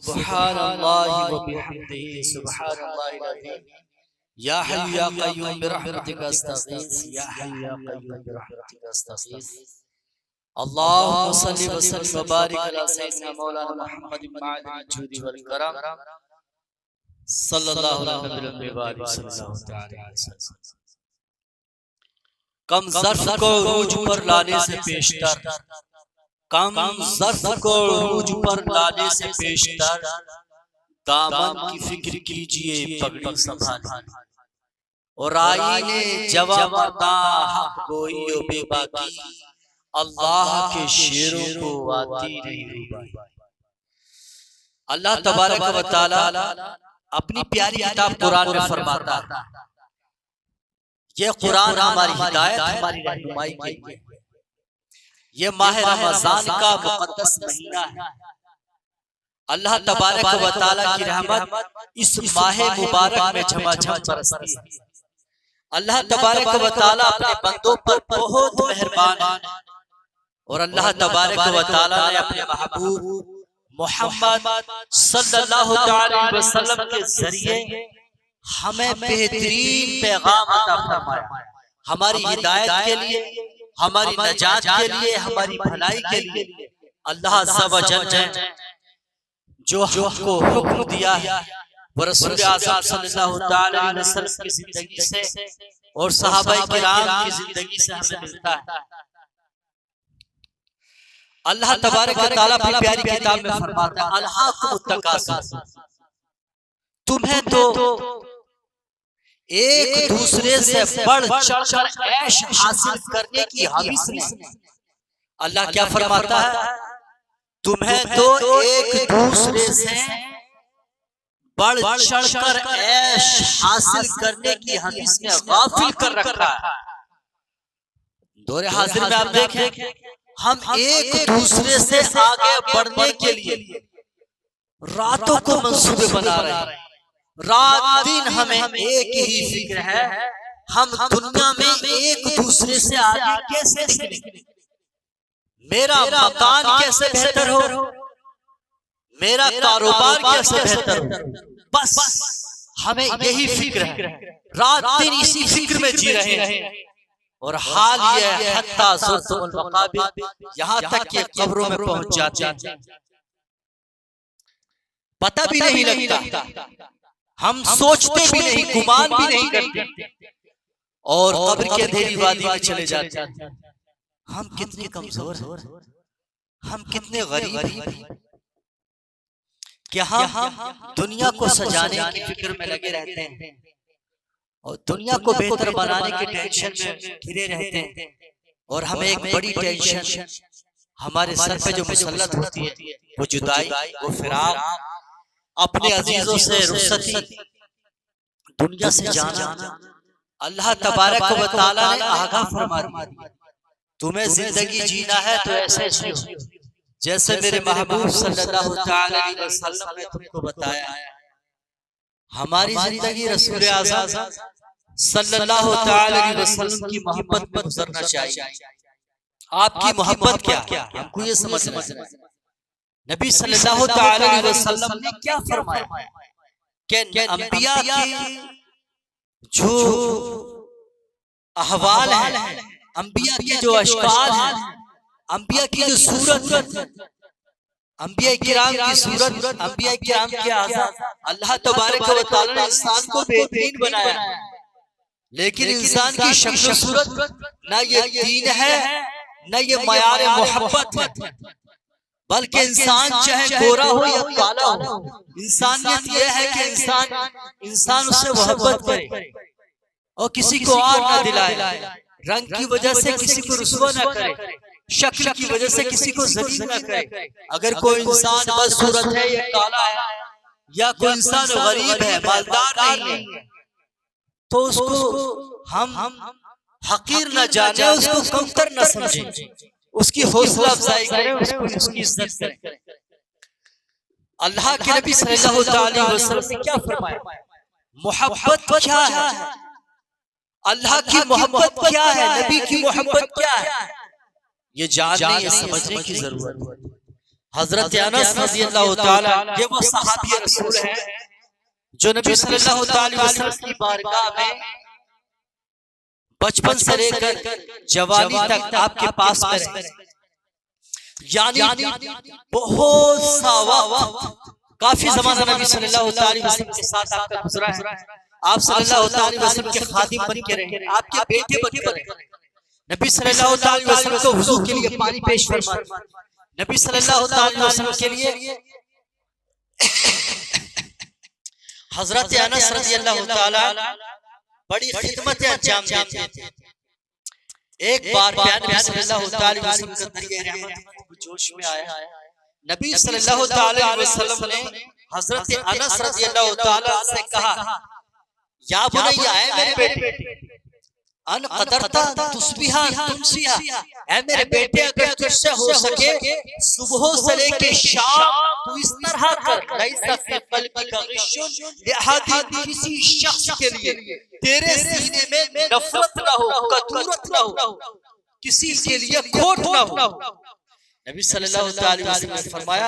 सुब्हानल्लाहि व बिहम्दिही सुब्हानल्लाहिल अज़ीम। या हय्यु या क़य्यूम बिरहमतिका अस्तगीस या हय्यु या क़य्यूम बिरहमतिका अस्तगीस। अल्लाहुम्मा सल्लि व सल्लिम व बारिक अला सय्यिदिना मौलाना मुहम्मद मअल जूदी वल करम सल्लल्लाहु अलैहि वसल्लम। कम ज़र्फ़ को रूज पर लाने से पेशतर, कम ज़र्फ़ को रूज पर लाने से पेशतर, दामन की फिक्र कीजिए पगड़ी संभाल। और आईने जवाब हक गोई ओ बेबाकी, अल्लाह के शेरों को आती नहीं रुबाई। अल्लाह तबारक व तआला अपनी प्यारी किताब कुरान में फरमाता है, ये कुरान हमारी हिदायत हमारी रहनुमाई के लिए, ये माह रमजान का मुक़द्दस महीना है। अल्लाह तबारक व तआला की रहमत इस माह मुबारक में झमाझम बरसती है। अल्लाह तबारक व तआला अपने बंदों पर बहुत मेहरबान है और अल्लाह तबारक व तआला ने अपने महबूब मोहम्मद सल्लल्लाहु अलैहि वसल्लम के जरिए हमें बेहतरीन पैगाम अता फरमाया, हमारी हिदायत के लिए, हमारी नजात के लिए, हमारी भलाई के लिए। अल्लाह अज़्ज़ा व जल ने जो हमको हुक्म दिया है वो रसूल आज़म सल्लल्लाहु अलैहि वसल्लम की जिंदगी से और सहाबाए किराम की जिंदगी से हमें मिलता है। अल्लाह तबारक व तआला अपनी प्यारी किताब में फरमाता है, अल्हाकुमुत तकासुर, तुम्हें तो एक दूसरे से बढ़ चढ़कर ऐश हासिल करने की हवीस ने। अल्लाह क्या फरमाता है, तुम्हें तो एक दूसरे से बढ़ चढ़कर ऐश हासिल करने की हवीस ने गाफिल कर रखा है। दौरे हाजिर में आप देखें, हम एक दूसरे से आगे बढ़ने के लिए रातों को मंसूबे बना रहे हैं। रात दिन हमें एक ही फिक्र है, हम दुनिया में एक दूसरे से आगे कैसे निकलें, मेरा मकान कैसे बेहतर हो, मेरा कारोबार कैसे बेहतर हो। बस हमें यही फिक्र है, रात दिन इसी फिक्र में जी रहे हैं। और हाल ये हत्ता ज़ुरतुल मक़ाबिर, यहाँ तक कि कब्रों में पहुंच जाते हैं, पता भी नहीं लगता, हम सोचते भी नहीं, गुमान भी नहीं करते और कब्र के अंधेरी वादी में चले जाते हैं। हम कितने कमजोर हैं, हम कितने गरीब हैं, क्या हम दुनिया को सजाने की फिक्र में लगे रहते हैं और दुनिया को बेहतर बनाने के टेंशन में घिरे रहते हैं। और हमें एक बड़ी टेंशन हमारे सर पे जो मुसल्लत होती है वो जुदाई, वो फिराक, अपने अजीजों से रुखसती, दुनिया से जाना। अल्लाह तबारक व तआला ने आगाह फरमा दिया, तुम्हें जिंदगी जीना है तो ऐसे जियो जैसे मेरे महबूब सल्लल्लाहु अलैहि वसल्लम ने तुमको बताया। हमारी जिंदगी रसूल आज़म सल्लल्लाहु अलैहि वसल्लम की मोहब्बत में गुजरना चाहिए। आपकी मोहब्बत क्या, हमको ये समझना है। नबी सल्लल्लाहु अलैहि वसल्लम ने क्या फरमाया कि अंबिया के जो अहवाल है, अंबिया के जो अशकाल हैं, अंबिया की जो सूरत है, अंबिया किराम की सूरत, अंबिया किराम के आज़ाद, अल्लाह तबारक व तआला ने इंसान को बेहतरीन बनाया, लेकिन इंसान की शक्ल सूरत ना ये दीन है ना ये मयार मोहब्बत है, बल्कि इंसान चाहे गोरा हो या काला हो, इंसानियत यह है कि इंसान उससे मोहब्बत करे और किसी को आर ना दिलाए, रंग की वजह से किसी को रुस्वा ना करे, शक्ल की वजह से किसी को जलील ना करे। अगर कोई इंसान बदसूरत है या काला है या कोई इंसान गरीब है, मालदार नहीं है, तो उसको हम हकीर न जाने, उसको कमतर न समझें, उसकी हौसला अफजाई करें, उसकी इज्जत करें। अल्लाह के नबी सल्लल्लाहु अलैहि वसल्लम ने क्या फरमाया, मोहब्बत क्या है, अल्लाह की मोहब्बत क्या है, नबी की मोहब्बत क्या है, ये जानने, ये समझने की जरूरत है। हजरत अनस रज़ियल्लाहु ताला, ये वो सहाबी रसूल हैं जो नबी सल्लल्लाहु अलैहि वसल्लम की बारगाह में बचपन से लेकर जवानी तक आपके पास में रहे, यानी बहुत सा वक्त, काफी जमाना नबी सल्लल्लाहु अलैहि वसल्लम के साथ आपका गुजरा है। आप सल्लल्लाहु अलैहि वसल्लम के खादिम बन के रहे, आपके बेटे बन के रहे। नबी सल्लल्लाहु अलैहि वसल्लम को वुजू के लिए पानी पेश फरमाए, नबी सल्लल्लाहु अलैहि वसल्लम के लिए हजरत अनस रज़ियल्लाहु ताला बड़ी खिदमत अंजाम देते थे। एक बार नबी सल्लल्लाहु अलैहि वसल्लम का दरिया रहमत जोश में आया। नबी सल्लल्लाहु अलैहि वसल्लम ने हजरत अनस रज़ियल्लाहु ताला से कहा, या बुनैया, ऐ मेरे बेटे, अन कदरता तुस्बिहा तुमसिया, ऐ मेरे बेटे, अगर तुझसे हो सके सुबह से लेके शाम तू इस तरह कर, लैसा फी क़ल्बिका ग़िश्शुन लिअहदिन, किसी शख्स के लिए तेरे सीने में नफरत ना हो, कदूरत ना हो, किसी के लिए खोट ना हो। नबी सल्लल्लाहु अलैहि वसल्लम ने फरमाया,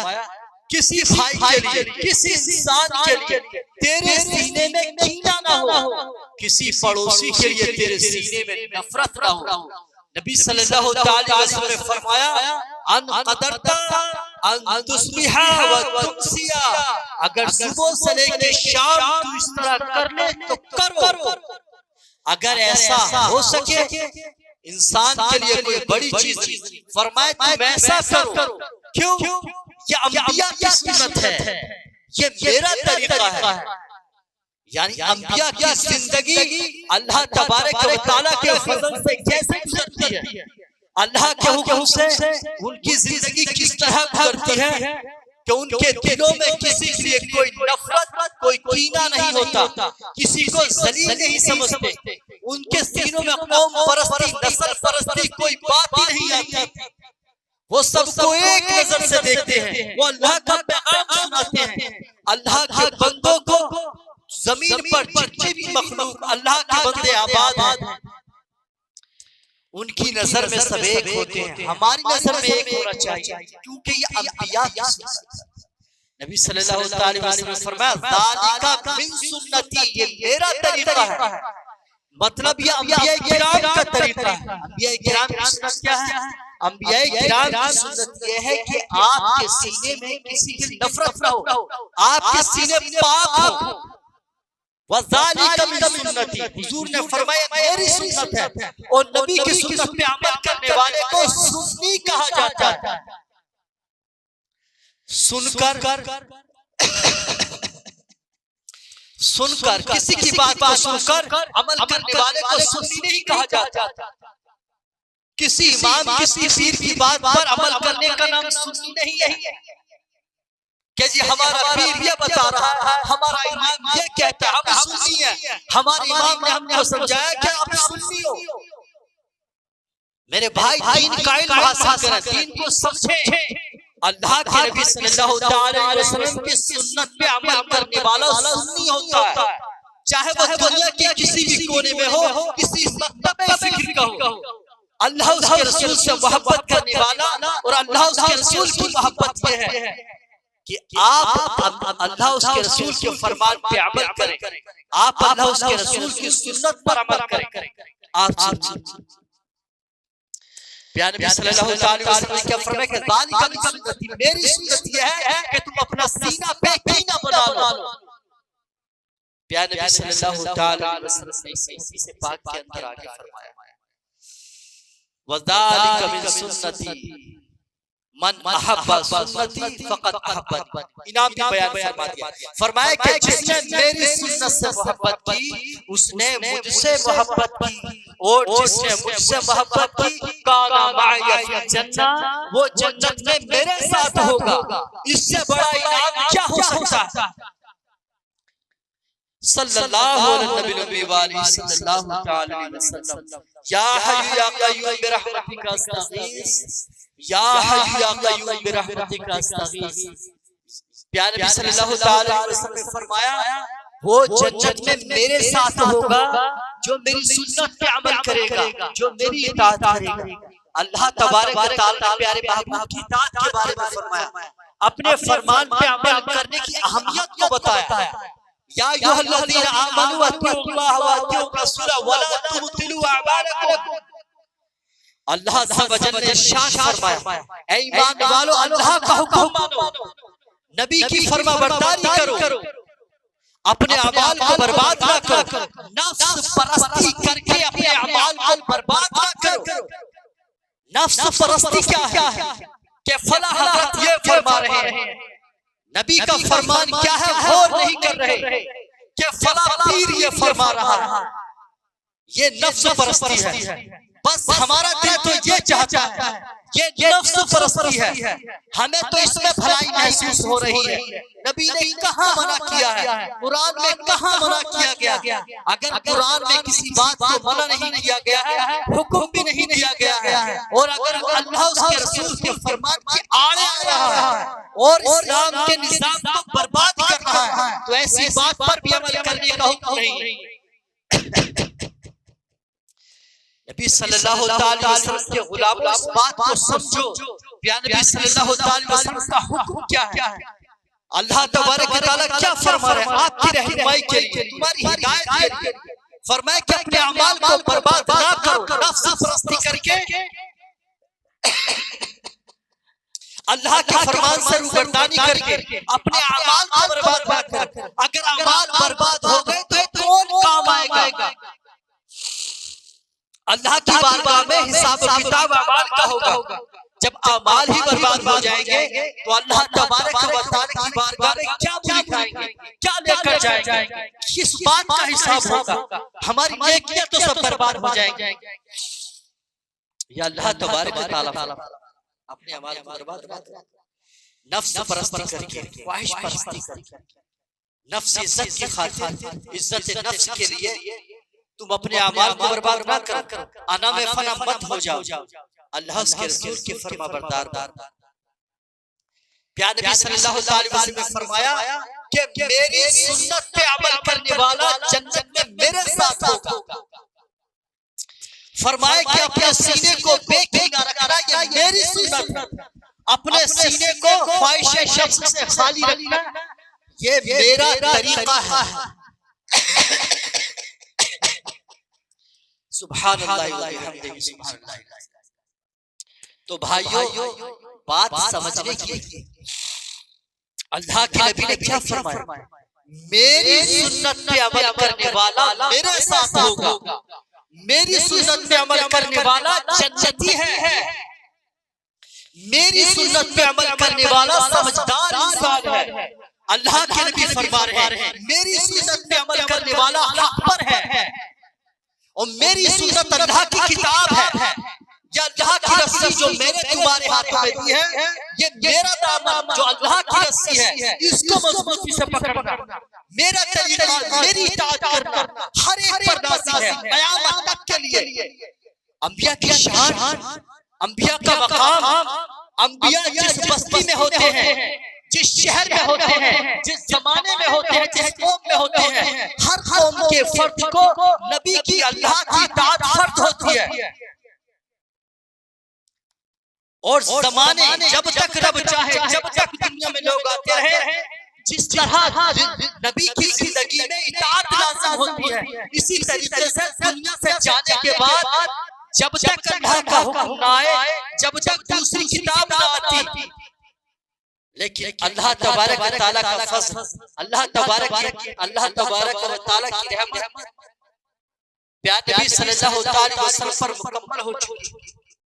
किसी भाई के लिए, किसी इंसान के लिए तेरे सीने में कीना ना हो, किसी पड़ोसी के लिए तेरे सीने में नफरत ना हो। नबी सल्लल्लाहु अलैहि वसल्लम ने फरमाया, अन कदरता अन तुस्बिहा व तुमसिया, अगर सुबह से लेकर शाम तू इस तरह कर ले तो करो। अगर ऐसा हो सके इंसान के लिए कोई बड़ी चीज, फरमाए तुम ऐसा करो। क्यों? ये अंबिया की सुन्नत है, ये मेरा तरीका है। यानी अंबिया की जिंदगी अल्लाह तबारक व तआला के फजल से कैसे गुजरती है, अल्लाह के हुक्म से उनकी जिंदगी किस तरह गुजरती है कि उनके दिलों में किसी के लिए कोई नफरत, कोई कीना नहीं होता, किसी को जलील नहीं समझते, उनके सीनों में कौम परस्ती, नस्ल परस्ती कोई बात ही नहीं आती। वो सबको एक नजर से देखते हैं, वो अल्लाह का पैगाम सुनाते हैं। अल्लाह के बंदों को जमीन पर जितने भी मखलूक अल्लाह के बंदे आबाद हैं, उनकी नजर में सब एक होते हैं, हमारी नजर में एक होना चाहिए, क्योंकि ये अंबिया की सुन्नत है। नबी सल्लल्लाहु अलैहि वसल्लम ने फरमाया, ज़ालिका मिन सुन्नती, ये मेरा तरीका है। मतलब ये अंबिया किराम का तरीका है। अंबिया किराम की सुन्नत क्या है? अंबिया किराम की सुन्नत ये है कि आपके सीने में किसी की नफरत ना हो, आपके सीने पाक हो। वज़ालिका मिन सुन्नती, हुजूर ने फरमाया मेरी सुन्नत है, और नबी की सुन्नत पे अमल करने वाले को सुन्नी कहा जाता है। सुनकर किसी की बात को सुनकर अमल करने वाले को सुन्नी नहीं कहा जाता। किसी इमाम, किसी पीर की बात पर अमल करने का नाम सुन्नी नहीं है कि जी हमारा पीर ये बता रहा है, हमारा इमाम ये कहता है, हम सुन्नी है, हमारे इमाम ने हमको समझाया कि आप सुन्नी हो। मेरे भाई, दीन का इल्म हासिल करें, दीन को समझें। अल्लाह के नबी सल्लल्लाहु अलैहि वसल्लम की सुन्नत पे अमल करने वाला सुन्नी होता है, चाहे वो दुनिया के किसी भी कोने में हो, किसी मकतब फिक्र का हो। अल्लाह उसके रसूल से मोहब्बत करने वाला, और अल्लाह उसके रसूल की मोहब्बत ये है कि आप अल्लाह उसके रसूल के फरमान पे अमल करें, आप अल्लाह उसके रसूल की सुन्नत पर अमल करें। आप प्यारे नबी सल्लल्लाहु अलैहि वसल्लम ने क्या फरमाया कि ज़ालिका मिन सुन्नती, मेरी सुन्नत ये है कि तुम अपना सीना पे कीना बना लो। प्यारे नबी सल्लल्लाहु अलैहि वसल्लम ने इसी से पाक के अंदर आगे फरमाया, वज़ालिका मिन सुन्नती मन अहब्बा सुन्नती फ़क़द अहब्बनी। इनाम भी बयान फरमा दिया, फरमाया कि जिसने मेरी सुन्नत से मोहब्बत की उसने मुझसे मोहब्बत की, और जिसने मुझसे मोहब्बत की काना माया फी जन्नह, वो जन्नत में मेरे साथ होगा। इससे बड़ा इनाम क्या हो सकता है? सल्लल्लाहु अलैहि वसल्लम, या हय्यु या क़य्यूम बिरहमतिका अस्तगीस, या हय्यु या क़य्यूम बिरहमतिका अस्तगीस। प्यारे नबी सल्लल्लाहु अलैहि वसल्लम ने फरमाया, वो जन्नत में मेरे साथ होगा जो मेरी सुन्नत पे अमल करेगा, जो मेरी इताअत करेगा। अल्लाह तबारक व तआला ने प्यारे महबूब की इताअत के बारे में फरमाया, अपने फरमान पे अमल करने की अहमियत को बताया। या अय्युहल्लज़ीना आमनू अत्तिऊल्लाह व अत्तिऊर रसूल वला तुबतिलू अमालकुम। अल्लाह अज़्ज़ा व जल्ल ने इरशाद फरमाया, ऐ ईमान वालों अल्लाह का हुक्म मानो, नबी की फरमाबरदारी करो, अपने अमाल को बर्बाद ना करो, नफ्स परस्ती करके अपने अमाल को बर्बाद ना करो। नफ्स परस्ती क्या है कि फला हज़रत ये फरमा रहे हैं, नबी का फरमान क्या है गौर नहीं कर रहे कि फला पीर ये फरमा रहा है, ये नफ्स परस्ती है। बस हमारा दिल तो ये चाहता है, ये नफ्स परस्ती है, हमें तो इसमें भलाई महसूस हो रही है। नबी ने कहाँ मना किया है, कुरान में कहाँ मना किया गया? अगर कुरान में किसी बात को मना नहीं किया गया है, हुक्म भी नहीं दिया गया है, और अगर अल्लाह उसके रसूल के फरमान के आड़े आ रहा है और इस्लाम के निज़ाम को बर्बाद कर रहा है, तो ऐसी बात पर भी अमल करने का हुक्म नहीं। नबी सल्लल्लाहु अलैहि वसल्लम के गुलामों इस बात को समझो, प्यारे नबी सल्लल्लाहु अलैहि वसल्लम का हुक्म क्या है, अल्लाह तबारक व तआला क्या फरमा रहे हैं आपकी रहनुमाई के लिए, तुम्हारी हिदायत के लिए। फरमाया कि अपने अमाल को बर्बाद ना करो नफ्स परस्ती करके, अल्लाह के फरमान से रूबरदानी करके अपने अमाल को बर्बाद ना करो। अगर अमाल बर्बाद हो गए तो कौन काम आएगा? अल्लाह की बारगाह में हिसाब किताब अमाल का होगा। जब अमाल ही बर्बाद हो जाएंगे तो अल्लाह तबारक व तआला की बारगाह में क्या दिखाएंगे, क्या लेकर जाएंगे, किस बात का हिसाब होगा? हमारी नेकियां तो सब बर्बाद हो जाएंगी। या अल्लाह तबारक व तआला अपने अमाल को बर्बाद मत करो, नफ्स परस्ती करके, ख्वाहिश परस्ती करके, नफ्स इज्जत की खातिर, इज्जत नफ्स के लिए तुम अपने अमाल को बर्बाद मत करो, अना में फना मत हो जाओ। अल्लाह उसके रसूल के फरमाबरदार। प्यारे नबी सल्लल्लाहु अलैहि वसल्लम ने फरमाया कि मेरी सुन्नत पे अमल करने वाला जन्नत में मेरे साथ होगा। फरमाया कि अपने सीने को बेकीना रखना ये मेरी सुन्नत, अपने सीने को ख्वाहिश शख्स से खाली रखना ये मेरा तरीका है। सुभान अल्लाह व बिहम्दिही सुभान अल्लाह। तो भाइयों बात समझने की, अल्लाह के नबी ने क्या फरमाया, मेरी सुन्नत पे अमल करने वाला मेरे साथ होगा, मेरी सुन्नत पे अमल करने वाला जन्नती है, मेरी सुन्नत पे अमल करने वाला समझदार इंसान है। अल्लाह के नबी फरमा रहे हैं मेरी सुन्नत पे अमल करने वाला हक पर है, और मेरी सुन्नत अल्लाह की किताब है, या अल्लाह की रस्सी जो मैंने तुम्हारे हाथों में दी है, ये मेरा दामन जो अल्लाह की रस्सी है, इसको मजबूती से पकड़ना, मेरा तरीका, मेरी इताअत करना हर एक पर नाज़िल है क़यामत तक के लिए। अंबिया की शान, अंबिया का मकाम, अंबिया जिस बस्ती में होते हैं, जिस शहर में होते हैं, जिस जमाने में होते हैं, जिस कौम में होते हैं, हर कौम के फर्द को नबी की अल्लाह की इताअत फर्ज होती है। और जमाने जब तक रब चाहे, जब तक दुनिया में लोग आते रहे, जिस तरह नबी की जिंदगी में इताअत लाज़िम होती है, इसी तरीके से दुनिया से जाने के बाद जब तक अल्लाह का हुक्म ना आए, जब तक दूसरी किताब ना आती, लेकिन अल्लाह तबारक व तआला का फज़ल, अल्लाह तबारक व तआला की रहमत प्यारे नबी सल्लल्लाहु अलैहि वसल्लम पर मुकम्मल हो चुकी।